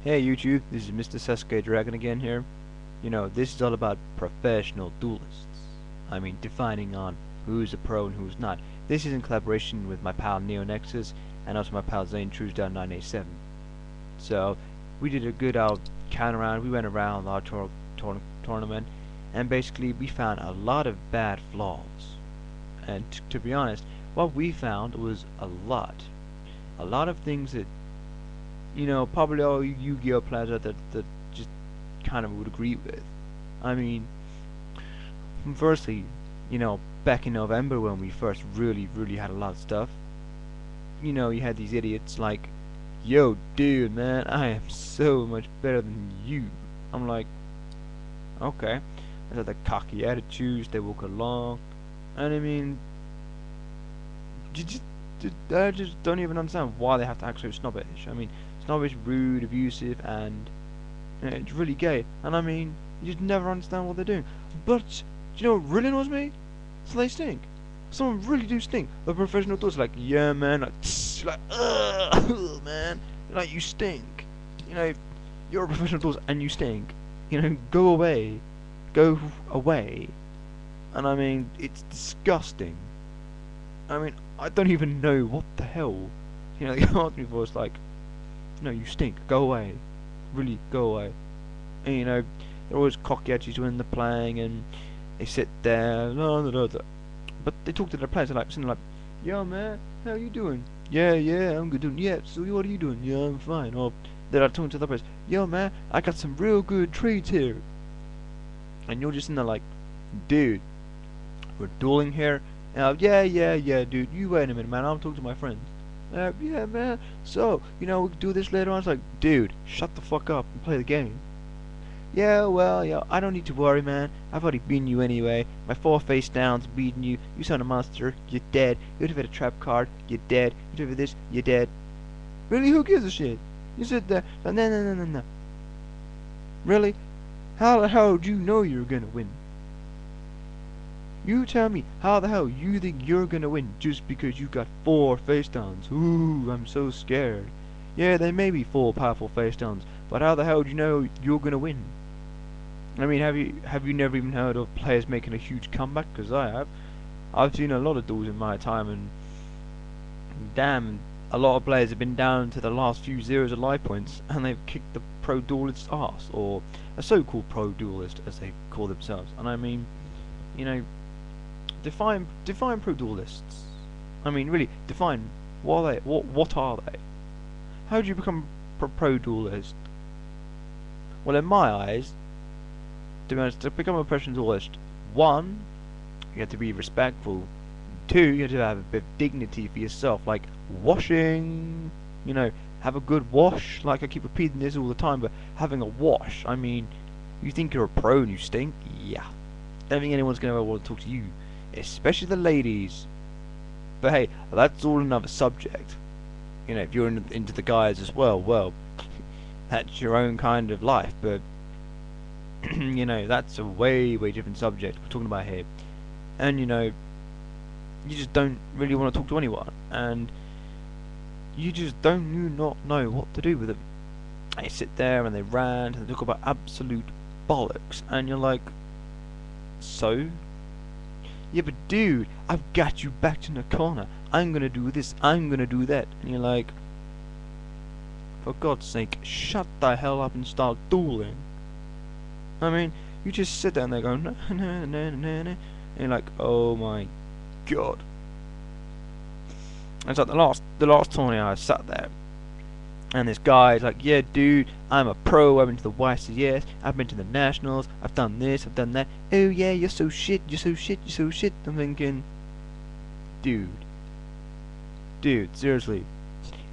Hey YouTube, this is MrSasukedragon again here. You know, this is all about professional duelists. I mean, defining on who's a pro and who's not. This is in collaboration with my pal NeoNexus and also my pal Zane Truesdale 987. So, we did a good old count around. We went around our tournament and basically we found a lot of bad flaws. And to be honest, what we found was a lot. A lot of things that probably all you Yu-Gi-Oh players out there that just kind of would agree with. I mean, firstly, back in November when we first really had a lot of stuff, you had these idiots like, yo, dude, man, I am so much better than you. I'm like, okay. They had the cocky attitudes, they walk along, and I mean, I just don't even understand why they have to act so snobbish. I mean, snobbish, rude, abusive, and it's really gay. And I mean, you just never understand what they're doing. But do you know what really annoys me? So they stink. Some really do stink. The professional thoughts like, yeah, man, like, tss, like, ugh, man, like you stink. You're a professional thoughts and you stink. Go away, go away. And I mean, it's disgusting. I mean, I don't even know what the hell. They asked me for, it's like, no, you stink, go away. Really, go away. And they're always cocky attitudes when they're playing, and they sit there, but they talk to their players, they're like, something like, yo man, how you doing? Yeah, I'm good doing, yeah, so what are you doing? Yeah, I'm fine. Or they're like talking to the players, yo man, I got some real good trades here. And you're just in there like, dude, we're dueling here. Yeah, dude, you wait a minute, man, I'm talking to my friends. Yeah, man, so, we can do this later on. It's like, dude, shut the fuck up and play the game. Yeah, well, I don't need to worry, man. I've already beaten you anyway. My 4 face downs beating you. You sound a monster. You're dead. You have a trap card. You're dead. You have this. You're dead. Really? Who gives a shit? You sit there. Like, no. Really? How the hell do you know you're gonna win? You tell me, how the hell you think you're gonna win just because you got 4 face downs? Ooh, I'm so scared. Yeah, there may be 4 powerful face downs, but how the hell do you know you're gonna win? I mean, have you never even heard of players making a huge comeback? Because I have. I've seen a lot of duels in my time, and damn, a lot of players have been down to the last few zeros of life points, and they've kicked the pro duelist's ass, or a so-called pro duelist, as they call themselves. And I mean, define pro duelists. I mean, really, define what are they? What are they? How do you become pro duelist? Well, in my eyes, to be honest, to become a professional duelist, 1, you have to be respectful. 2, you have to have a bit of dignity for yourself, like washing. Have a good wash. Like, I keep repeating this all the time, but having a wash. I mean, you think you're a pro and you stink? Yeah. Don't think anyone's gonna want to talk to you. Especially the ladies. But hey, that's all another subject. If you're into the guys as well, that's your own kind of life. But that's a way different subject we're talking about here. And you just don't really want to talk to anyone, and you just do not know what to do with them. They sit there and they rant and they talk about absolute bollocks, and you're like, so? Yeah, but dude, I've got you backed in the corner. I'm gonna do this, I'm gonna do that. And you're like, for God's sake, shut the hell up and start dueling. I mean, you just sit there and they go, no. And you're like, oh my God. It's like the last tournament I sat there, and this guy's like, yeah, dude, I'm a pro, I've been to the YCS, I've been to the Nationals, I've done this, I've done that. Oh yeah, you're so shit. I'm thinking, dude, seriously,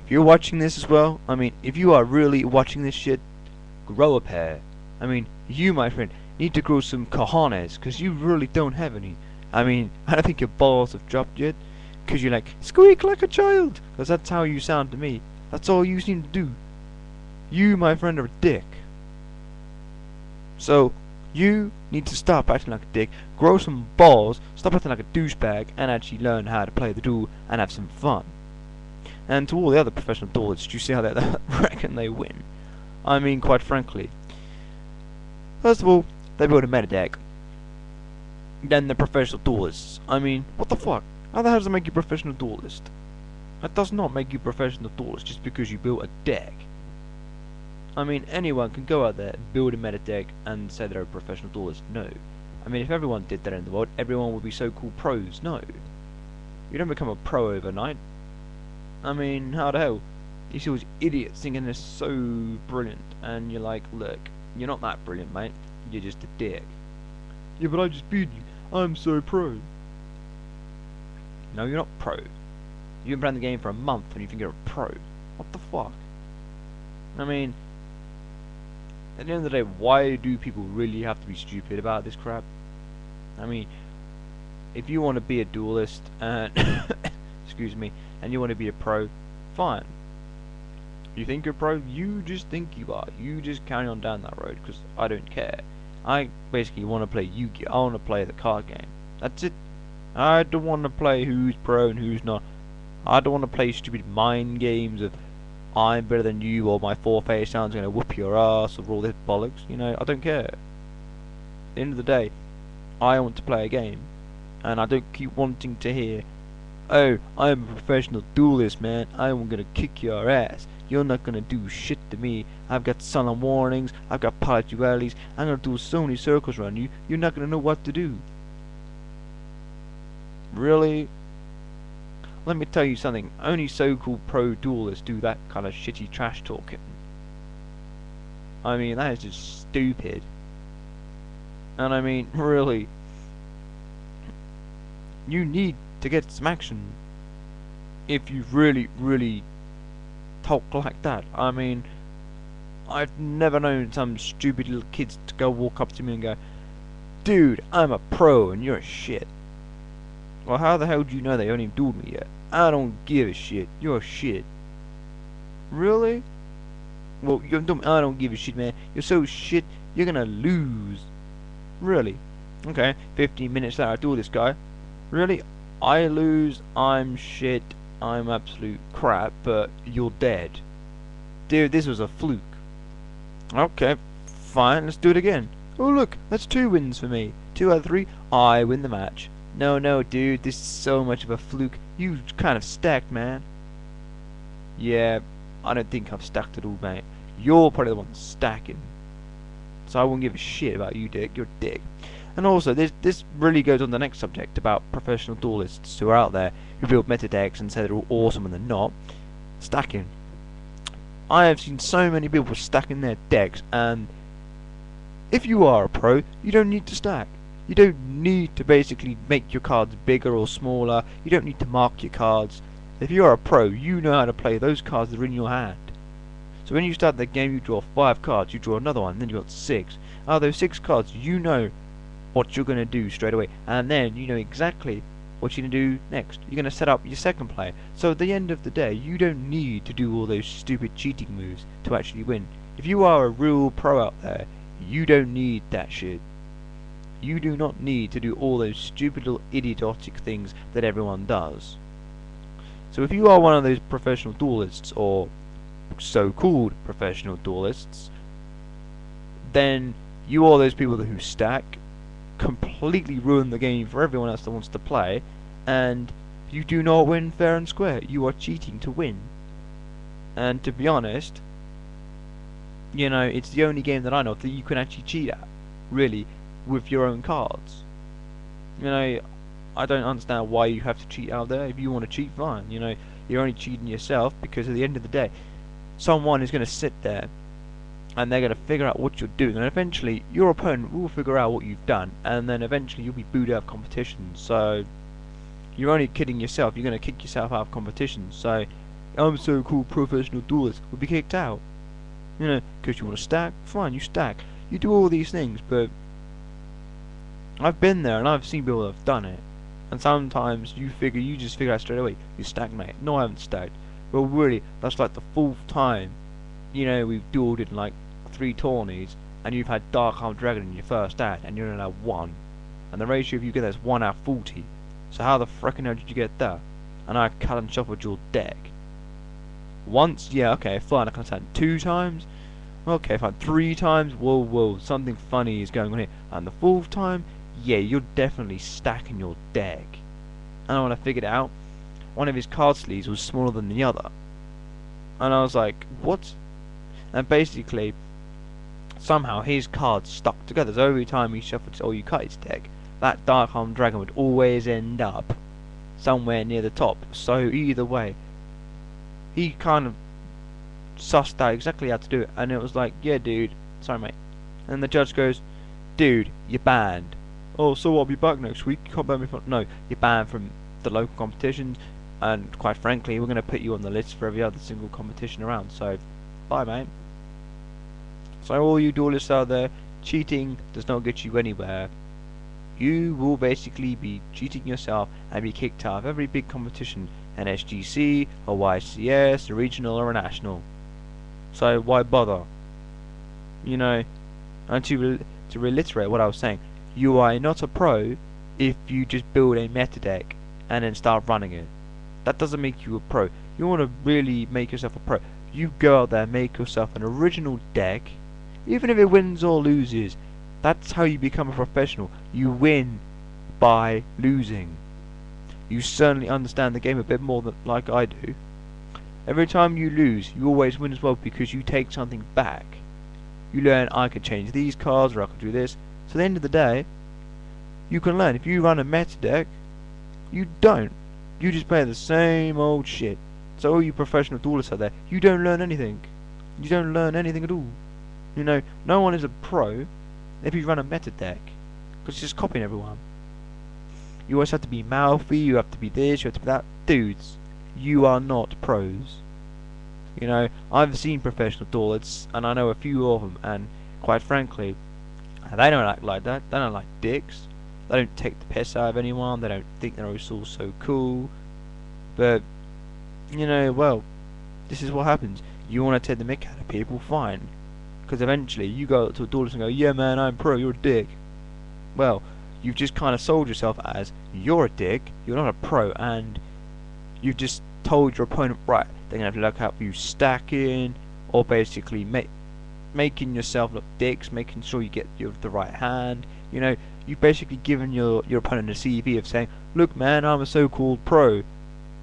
if you're watching this as well, I mean, if you are really watching this shit, grow a pair. I mean, you, my friend, need to grow some cojones, because you really don't have any. I mean, I don't think your balls have dropped yet, because you're like, squeak like a child, because that's how you sound to me. That's all you seem to do. You, my friend, are a dick. So, you need to stop acting like a dick, grow some balls, stop acting like a douchebag, and actually learn how to play the duel and have some fun. And to all the other professional duelists, you see how they reckon they win. I mean, quite frankly. First of all, they build a meta deck. Then the professional duelists. I mean, what the fuck? How the hell does it make you a professional duelist? That does not make you a professional duelist just because you built a deck. I mean, anyone can go out there, build a meta deck, and say they're a professional duelist. No. I mean, if everyone did that in the world, everyone would be so-called pros. No. You don't become a pro overnight. I mean, how the hell? You see all these idiots thinking they're so brilliant, and you're like, look, you're not that brilliant, mate. You're just a dick. Yeah, but I just beat you. I'm so pro. No, you're not pro. You've been playing the game for a month and you think you're a pro. What the fuck? I mean, at the end of the day, why do people really have to be stupid about this crap? I mean, if you want to be a duelist and excuse me, and you want to be a pro, fine. You think you're a pro? You just think you are. You just carry on down that road, because I don't care. I basically want to play Yu-Gi-Oh! I want to play the card game. That's it. I don't want to play who's pro and who's not. I don't want to play stupid mind games of I'm better than you, or my four-face sound's going to whoop your ass, or all this bollocks. You know, I don't care. At the end of the day, I want to play a game, and I don't keep wanting to hear, oh, I'm a professional duelist, man. I'm going to kick your ass. You're not going to do shit to me. I've got solemn warnings. I've got pilot dualities. I'm going to do so many circles around you. You're not going to know what to do. Really? Let me tell you something. Only so-called pro duelists do that kind of shitty trash talking. I mean, that is just stupid. And I mean, really, you need to get some action if you really talk like that. I mean, I've never known some stupid little kids to go walk up to me and go, dude, I'm a pro and you're a shit. Well, how the hell do you know they haven't even dueled me yet? I don't give a shit. You're shit. Really? Well, I don't give a shit, man. You're so shit, you're gonna lose. Really? Okay, 15 minutes later I duel this guy. Really? I lose, I'm shit, I'm absolute crap, but you're dead. Dude, this was a fluke. Okay, fine, let's do it again. Oh look, that's 2 wins for me. 2 out of 3, I win the match. No, dude, this is so much of a fluke. You kind of stacked, man. Yeah, I don't think I've stacked at all, mate. You're probably the one stacking. So I won't give a shit about you, dick. You're a dick. And also, this really goes on the next subject about professional duelists who are out there who build meta decks and say they're all awesome and they're not. Stacking. I have seen so many people stacking their decks, and if you are a pro, you don't need to stack. You don't need to basically make your cards bigger or smaller. You don't need to mark your cards. If you are a pro, you know how to play those cards that are in your hand. So when you start the game, you draw 5 cards, you draw another one, then you got 6. Out of those 6 cards, you know what you're going to do straight away, and then you know exactly what you're going to do next. You're going to set up your second play. So at the end of the day, you don't need to do all those stupid cheating moves to actually win. If you are a real pro out there, you don't need that shit. You do not need to do all those stupid little idiotic things that everyone does. So if you are one of those professional duelists, or so-called professional duelists, then you are those people who stack, completely ruin the game for everyone else that wants to play, and you do not win fair and square. You are cheating to win. And to be honest, you know, it's the only game that I know of that you can actually cheat at, really, with your own cards. You know, I don't understand why you have to cheat out there. If you want to cheat, fine. You know, you're only cheating yourself, because at the end of the day, someone is going to sit there and they're going to figure out what you're doing, and eventually your opponent will figure out what you've done, and then eventually you'll be booed out of competition. So you're only kidding yourself. You're going to kick yourself out of competition. So I'm so cool, professional duelist, will be kicked out. You know, because you want to stack, fine, you stack. You do all these things, but I've been there and I've seen people that have done it, and sometimes you just figure out straight away, you stagnate. No, I haven't stacked. Well, really, that's like the 4th time, you know, we've duelled in like 3 tourneys, and you've had Dark Arm Dragon in your first ad, and you're only allowed 1, and the ratio of you get that is 1 out of 40. So how the frickin' hell did you get that? And I cut and shuffled your deck. Once, yeah, okay, fine, I can stand 2 times. Okay, fine. 3 times, whoa, something funny is going on here. And the 4th time, yeah, you're definitely stacking your deck. And when I figured it out, one of his card sleeves was smaller than the other. And I was like, what? And basically, somehow his cards stuck together. So every time he shuffled or you cut his deck, that Dark Armed Dragon would always end up somewhere near the top. So either way, he kind of sussed out exactly how to do it, and it was like, yeah, dude, sorry, mate. And the judge goes, dude, you're banned. Oh, so I'll be back next week. You can't ban me from. No, you're banned from the local competitions, and quite frankly, we're going to put you on the list for every other single competition around. So, bye, mate. So all you duelists out there, cheating does not get you anywhere. You will basically be cheating yourself and be kicked out of every big competition, an SGC, a YCS, a regional or a national. So why bother? You know, and to reiterate what I was saying, you are not a pro if you just build a meta deck and then start running it. That doesn't make you a pro. You want to really make yourself a pro, you go out there and make yourself an original deck, even if it wins or loses. That's how you become a professional. You win by losing. You certainly understand the game a bit more than like I do. Every time you lose, you always win as well because you take something back. You learn, I could change these cards, or I could do this. So at the end of the day, you can learn. If you run a meta deck, you don't. You just play the same old shit. So all you professional duelists out there, you don't learn anything. You don't learn anything at all. You know, no one is a pro if you run a meta deck, because it's just copying everyone. You always have to be mouthy, you have to be this, you have to be that. Dudes, you are not pros. You know, I've seen professional duelists, and I know a few of them, and quite frankly, they don't act like that. They don't like dicks. They don't take the piss out of anyone. They don't think they're all so cool. But, you know, well, this is what happens. You want to take the mick out of people, fine. Because eventually you go up to a duelist and go, yeah man, I'm pro, you're a dick. Well, you've just kind of sold yourself as, you're a dick, you're not a pro, and you've just told your opponent, right, they're going to have to look out for you stacking, or basically making yourself look dicks, making sure you get the right hand. You know, you've basically given your opponent a CV of saying, look man, I'm a so-called pro,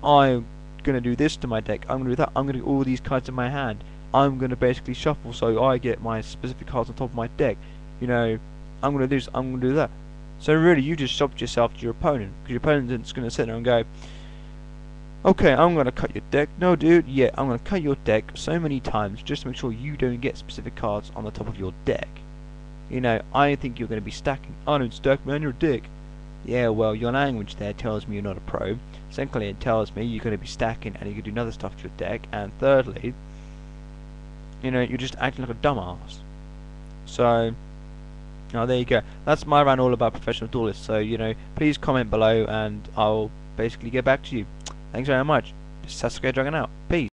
I'm going to do this to my deck, I'm going to do that, I'm going to do all these cards in my hand, I'm going to basically shuffle so I get my specific cards on top of my deck. You know, I'm going to do this, I'm going to do that. So really, you just sobbed yourself to your opponent, because your opponent's going to sit there and go, okay, I'm going to cut your deck. No, dude, yeah, I'm going to cut your deck so many times just to make sure you don't get specific cards on the top of your deck. You know, I think you're going to be stacking. I don't stack, man, you're a dick. Yeah, well, your language there tells me you're not a pro. Secondly, it tells me you're going to be stacking and you can do other stuff to your deck. And thirdly, you know, you're just acting like a dumbass. So, now there you go. That's my rant all about professional duelists. So, you know, please comment below and I'll basically get back to you. Thanks very much. MrSasukedragon out. Peace.